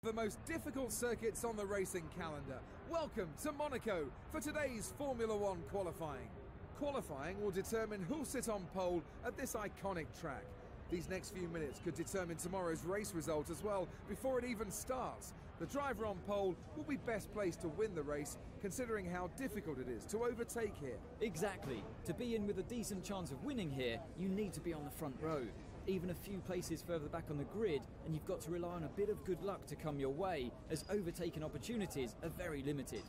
The most difficult circuits on the racing calendar. Welcome to Monaco for today's Formula One qualifying. Qualifying will determine who'll sit on pole at this iconic track. These next few minutes could determine tomorrow's race result as well before it even starts. The driver on pole will be best placed to win the race, considering how difficult it is to overtake here. Exactly. To be in with a decent chance of winning here, you need to be on the front row. Even a few places further back on the grid, and you've got to rely on a bit of good luck to come your way, as overtaking opportunities are very limited.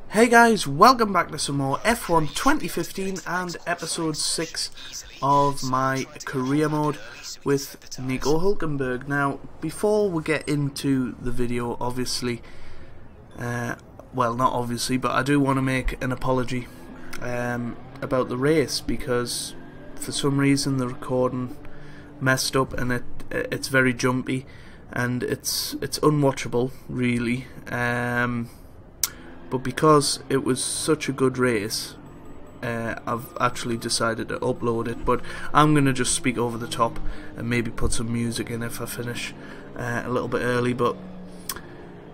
Hey guys, welcome back to some more F1 2015 and episode 6 of my career mode with Nico Hulkenburg. Now, before we get into the video, obviously, well, not obviously, but I do want to make an apology about the race, because for some reason the recording messed up and it's very jumpy and it's unwatchable, really. But because it was such a good race, I've actually decided to upload it, but I'm going to just speak over the top and maybe put some music in if I finish a little bit early. But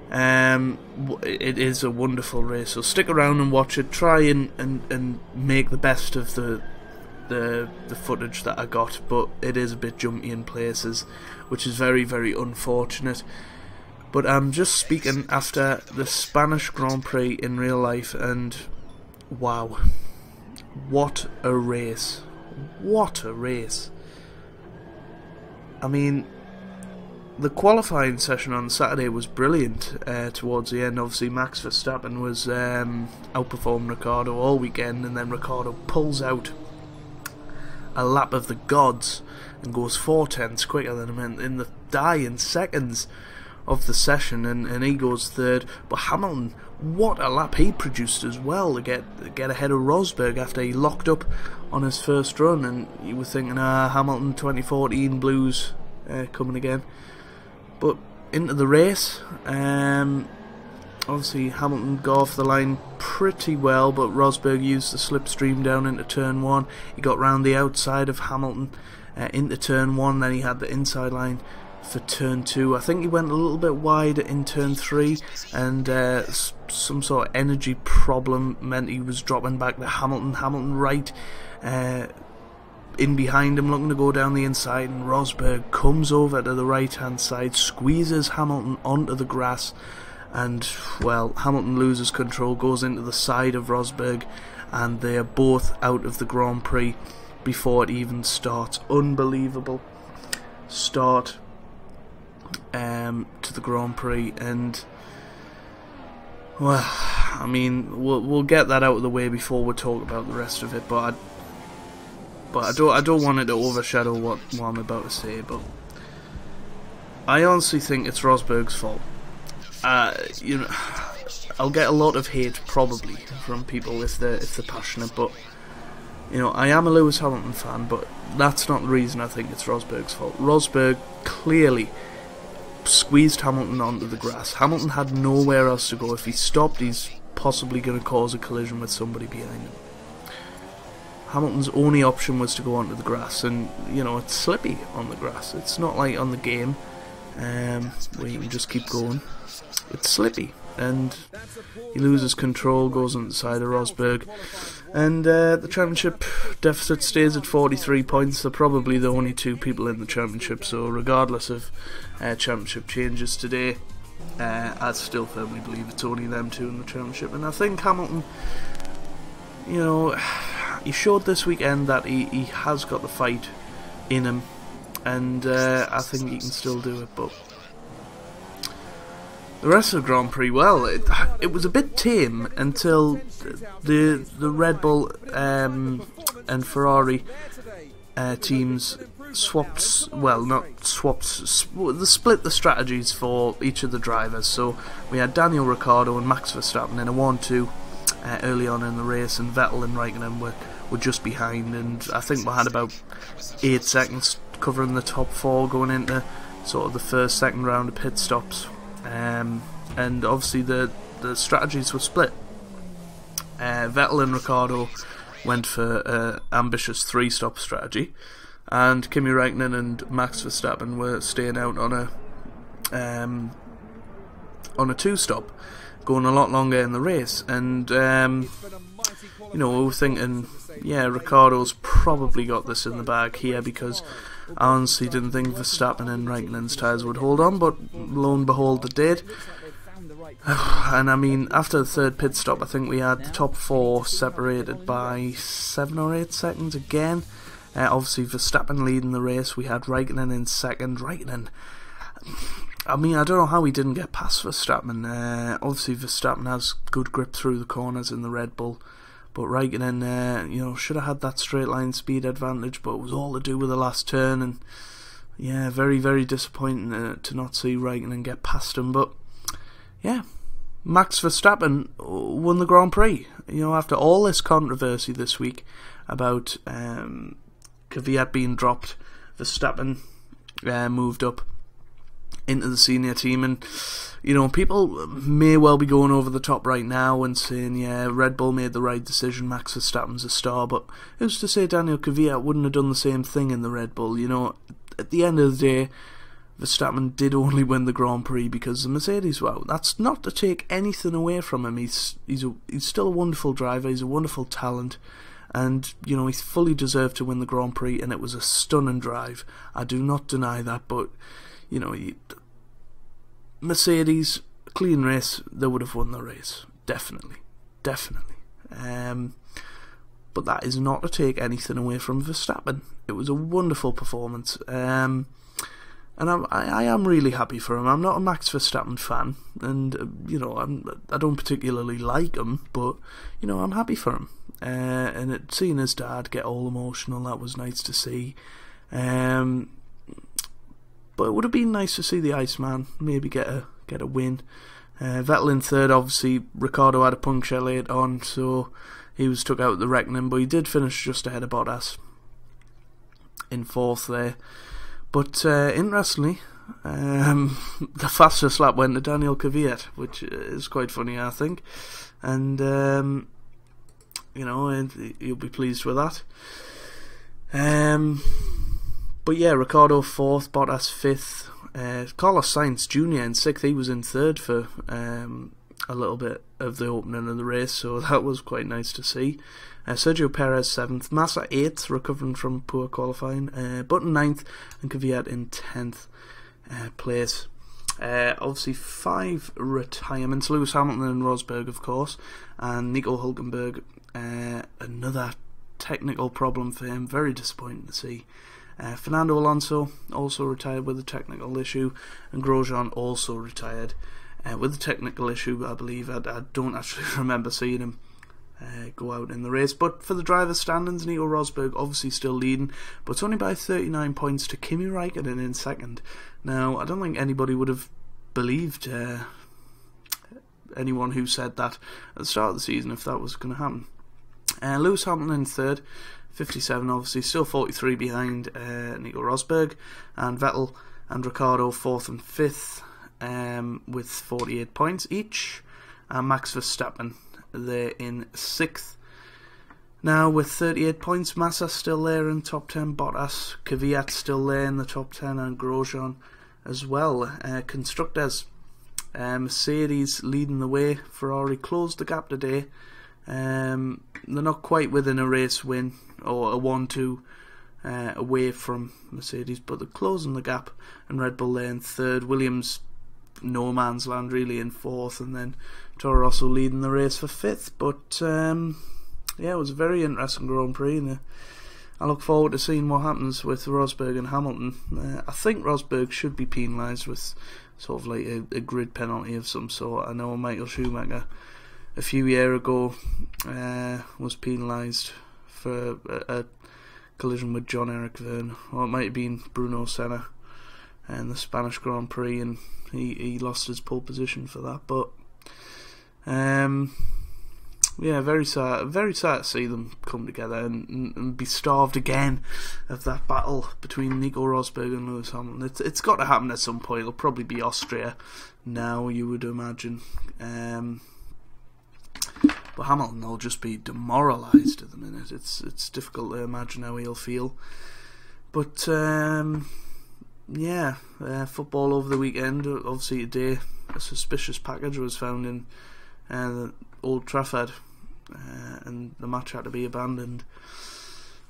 it is a wonderful race, so stick around and watch it. Try and make the best of the footage that I got, but it is a bit jumpy in places, which is very, very unfortunate. But I'm just speaking after the Spanish Grand Prix in real life, and wow, what a race. What a race. I mean, the qualifying session on Saturday was brilliant towards the end. Obviously, Max Verstappen was outperforming Ricciardo all weekend, and then Ricciardo pulls out a lap of the gods and goes 4/10 quicker than him in the dying seconds of the session, and he goes third. But Hamilton, what a lap he produced as well to get ahead of Rosberg after he locked up on his first run, and you were thinking, Hamilton 2014 blues coming again. But into the race, obviously Hamilton got off the line pretty well, but Rosberg used the slipstream down into turn 1. He got round the outside of Hamilton into turn 1, then he had the inside line for turn 2. I think he went a little bit wide in turn 3, and some sort of energy problem meant he was dropping back to Hamilton. Hamilton right in behind him, looking to go down the inside, and Rosberg comes over to the right hand side, squeezes Hamilton onto the grass, and well, Hamilton loses control, goes into the side of Rosberg, and they are both out of the Grand Prix before it even starts. Unbelievable start to the Grand Prix, and well, I mean, we'll get that out of the way before we talk about the rest of it. But I don't want it to overshadow what I'm about to say. But I honestly think it's Rosberg's fault. You know, I'll get a lot of hate probably from people if they're passionate, but you know, I am a Lewis Hamilton fan, but that's not the reason I think it's Rosberg's fault. Rosberg clearly squeezed Hamilton onto the grass. Hamilton had nowhere else to go. If he stopped, he's possibly going to cause a collision with somebody behind him. Hamilton's only option was to go onto the grass, and you know, it's slippy on the grass. It's not like on the game where you can just keep going. It's slippy, and he loses control, goes on the side of Rosberg, and the championship deficit stays at 43 points. They're probably the only two people in the championship, so regardless of championship changes today, I still firmly believe it's only them two in the championship. And I think Hamilton, you know, he showed this weekend that he has got the fight in him, and I think he can still do it. But the rest of the Grand Prix, well, it was a bit tame until the Red Bull and Ferrari teams swapped, well, not swapped, they split the strategies for each of the drivers. So we had Daniel Ricciardo and Max Verstappen in a 1-2 early on in the race, and Vettel and Raikkonen were just behind, and I think we had about 8 seconds covering the top 4 going into sort of the first, second round of pit stops. And obviously the strategies were split. Vettel and Ricciardo went for an ambitious 3-stop strategy, and Kimi Räikkönen and Max Verstappen were staying out on a on a two-stop, going a lot longer in the race, and you know, we were thinking, yeah, Ricciardo's probably got this in the bag here, because I honestly didn't think Verstappen and Raikkonen's tyres would hold on, but lo and behold, it did. And I mean, after the third pit stop, I think we had the top four separated by 7 or 8 seconds again. Obviously, Verstappen leading the race. We had Raikkonen in second. Raikkonen, I mean, I don't know how he didn't get past Verstappen. Obviously, Verstappen has good grip through the corners in the Red Bull, but Raikkonen, you know, should have had that straight line speed advantage, but it was all to do with the last turn. And yeah, very, very disappointing to not see Raikkonen get past him. But yeah, Max Verstappen won the Grand Prix. You know, after all this controversy this week about Kvyat being dropped, Verstappen moved up into the senior team, and you know, people may well be going over the top right now and saying, yeah, Red Bull made the right decision, Max Verstappen's a star, but who's to say Daniel Kvyat wouldn't have done the same thing in the Red Bull? You know, at the end of the day, Verstappen did only win the Grand Prix because the Mercedes were out. That's not to take anything away from him. He's still a wonderful driver. He's a wonderful talent, and you know, he's fully deserved to win the Grand Prix. And it was a stunning drive. I do not deny that. But you know, Mercedes, clean race, they would have won the race, definitely. But that is not to take anything away from Verstappen. It was a wonderful performance. And I am really happy for him. I'm not a Max Verstappen fan, and you know, I don't particularly like him, but you know, I'm happy for him. And seeing his dad get all emotional, that was nice to see. But it would have been nice to see the Iceman maybe get a win. Vettel in third. Obviously, Ricciardo had a puncture late on, so he was took out the reckoning, but he did finish just ahead of Bottas in fourth there. But interestingly, the fastest lap went to Daniel Kvyat, which is quite funny, I think. And you know, you'll be pleased with that. But yeah, Ricciardo fourth, Bottas fifth, Carlos Sainz Jr. in sixth. He was in third for a little bit of the opening of the race, so that was quite nice to see. Sergio Perez 7th, Massa 8th, recovering from poor qualifying, Button 9th, and Kvyat in 10th place. Obviously 5 retirements, Lewis Hamilton and Rosberg, of course, and Nico Hulkenburg, another technical problem for him, very disappointing to see. Fernando Alonso also retired with a technical issue, and Grosjean also retired with a technical issue, I believe. I don't actually remember seeing him go out in the race. But for the driver's standings, Nico Rosberg obviously still leading, but it's only by 39 points to Kimi Raikkonen in second. Now, I don't think anybody would have believed anyone who said that at the start of the season if that was going to happen. Lewis Hamilton in third, 57, obviously still 43 behind Nico Rosberg, and Vettel and Ricciardo fourth and fifth with 48 points each, and Max Verstappen there in 6th. Now with 38 points, Massa still there in top 10, Bottas, Kvyat still there in the top 10, and Grosjean as well. Constructors, Mercedes leading the way. Ferrari closed the gap today. They're not quite within a race win or a 1-2 away from Mercedes, but they're closing the gap, and Red Bull there in third. Williams, no man's land really, in fourth, and then Toro Rosso leading the race for fifth. But yeah, it was a very interesting Grand Prix, and I look forward to seeing what happens with Rosberg and Hamilton. I think Rosberg should be penalised with sort of like a grid penalty of some sort. I know Michael Schumacher a few years ago was penalised for a collision with John-Eric Verne, or it might have been Bruno Senna in the Spanish Grand Prix, and he lost his pole position for that. But yeah, very sad to see them come together and be starved again of that battle between Nico Rosberg and Lewis Hamilton. It's got to happen at some point. It'll probably be Austria now, you would imagine. But Hamilton will just be demoralised at the minute. It's difficult to imagine how he'll feel. But yeah, football over the weekend. Obviously today a suspicious package was found in Old Trafford, and the match had to be abandoned.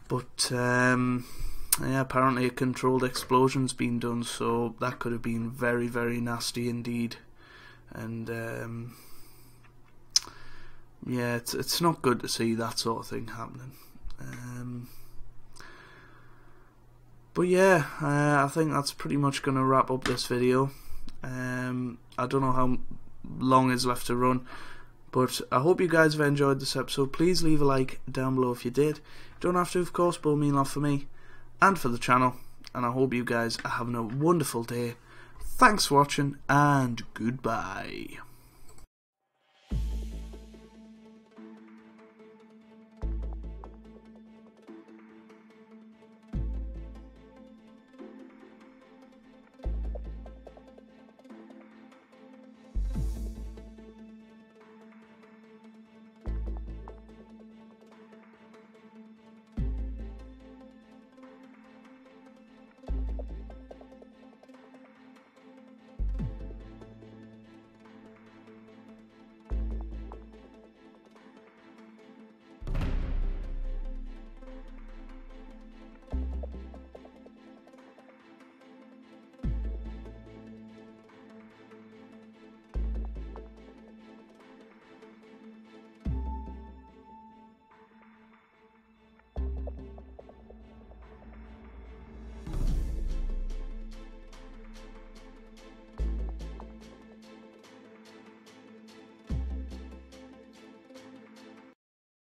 But yeah, apparently a controlled explosion's been done, so that could have been very, very nasty indeed. And yeah, it's not good to see that sort of thing happening. But yeah, I think that's pretty much going to wrap up this video. I don't know how long is left to run, but I hope you guys have enjoyed this episode. Please leave a like down below if you did. You don't have to, of course, but it'll mean a lot for me and for the channel. And I hope you guys are having a wonderful day. Thanks for watching, and goodbye.